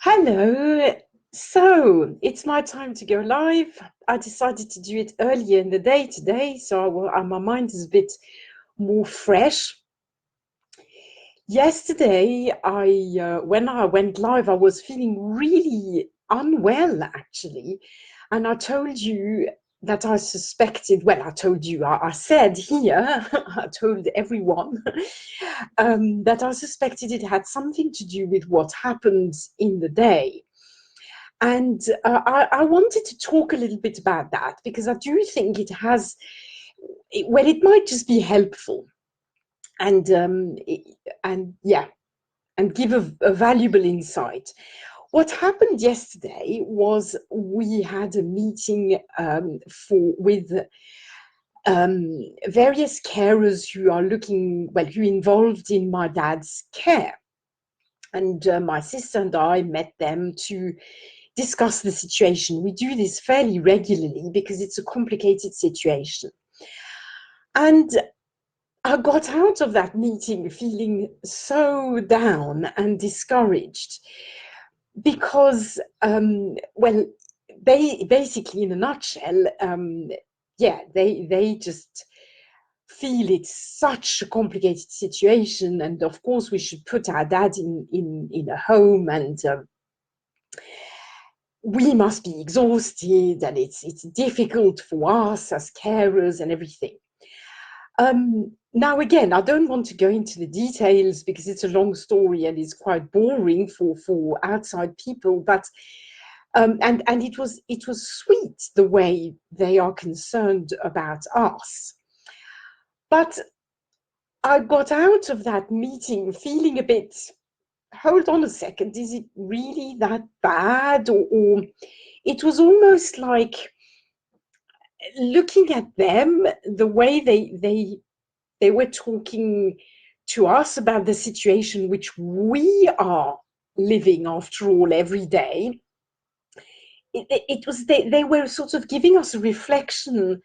Hello. So it's my time to go live. I decided to do it earlier in the day today, so my mind is a bit more fresh. Yesterday, when I went live, I was feeling really unwell, actually, and I told you that I suspected. Well, I told you. I said here. I told everyone that I suspected it had something to do with what happened in the day. And I wanted to talk a little bit about that because I do think it has, well, it might just be helpful and and yeah, and give a valuable insight. What happened yesterday was we had a meeting with various carers who are who involved in my dad's care. And my sister and I met them to discuss the situation. We do this fairly regularly because it's a complicated situation. And I got out of that meeting feeling so down and discouraged because, well, basically, in a nutshell, they just feel it's such a complicated situation, and of course we should put our dad in a home, and we must be exhausted, and it's difficult for us as carers and everything. Now, again, I don't want to go into the details because it's a long story and it's quite boring for outside people. But and it was sweet the way they are concerned about us. But I got out of that meeting feeling a bit. Hold on a second, is it really that bad? Or it was almost like looking at them, the way they were talking to us about the situation which we are living, after all, every day. It was they were sort of giving us a reflection,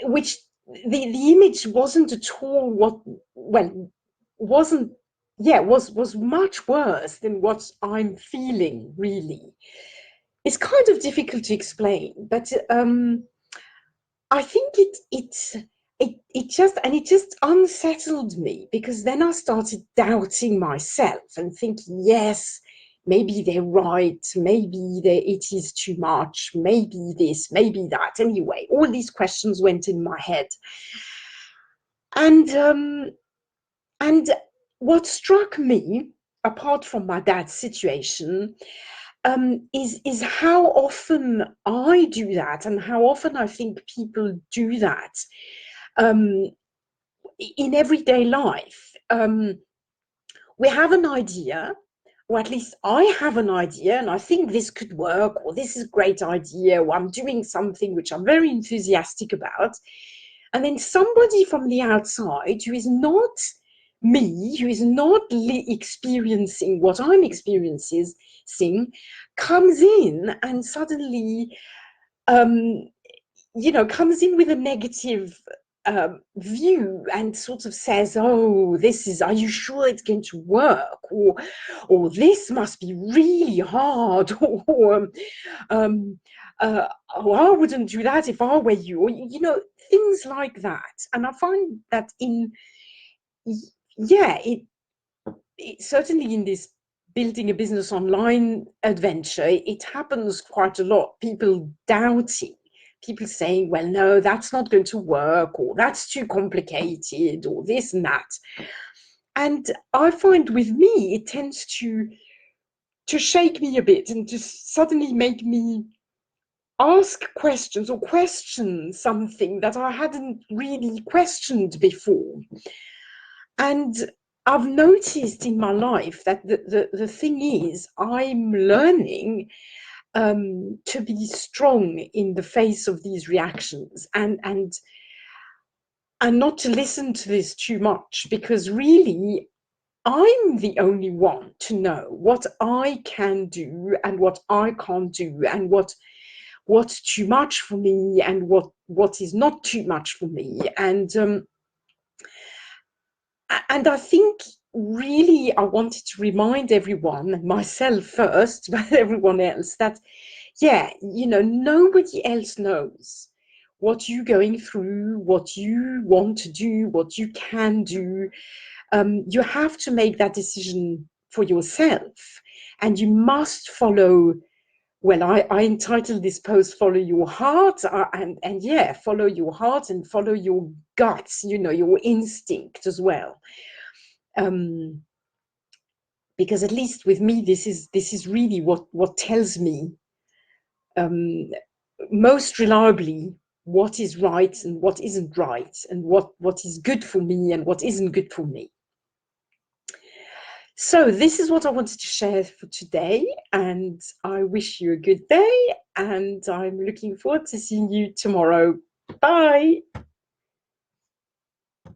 which the image wasn't at all what, well, wasn't, yeah, was much worse than what I'm feeling, really. It's kind of difficult to explain, but I think it just unsettled me, because then I started doubting myself and thinking, yes, maybe they're right, maybe it is too much, maybe this, maybe that. Anyway, all these questions went in my head, and and what struck me, apart from my dad's situation, is how often I do that, and how often I think people do that um, in everyday life. We have an idea, or at least I have an idea, and I think this could work, or this is a great idea, or I'm doing something which I'm very enthusiastic about. And then somebody from the outside, who is not me, who is not experiencing what I'm experiencing, comes in and suddenly, um, comes in with a negative view, and sort of says, "Oh, are you sure it's going to work?" Or "This must be really hard," or um, "Oh, I wouldn't do that if I were you," or things like that. And I find that yeah, it certainly, in this building a business online adventure, it happens quite a lot. People doubting, people saying, well, no, that's not going to work, or that's too complicated, or this and that. And I find with me, it tends to shake me a bit, and to suddenly make me ask questions, or question something that I hadn't really questioned before. And I've noticed in my life that the thing is, I'm learning to be strong in the face of these reactions, and not to listen to this too much, because really I'm the only one to know what I can do and what I can't do, and what's too much for me, and what is not too much for me. And I think really, I wanted to remind everyone, myself first, but everyone else, that, yeah, nobody else knows what you're going through, what you want to do, what you can do. You have to make that decision for yourself, and you must follow. Well, I entitled this post "Follow Your Heart," and yeah, follow your heart and follow your guts. Your instinct as well. Um, because at least with me, this is really what tells me um, most reliably what is right and what isn't right, and what is good for me and what isn't good for me. So this is what I wanted to share for today, and I wish you a good day, and I'm looking forward to seeing you tomorrow. Bye.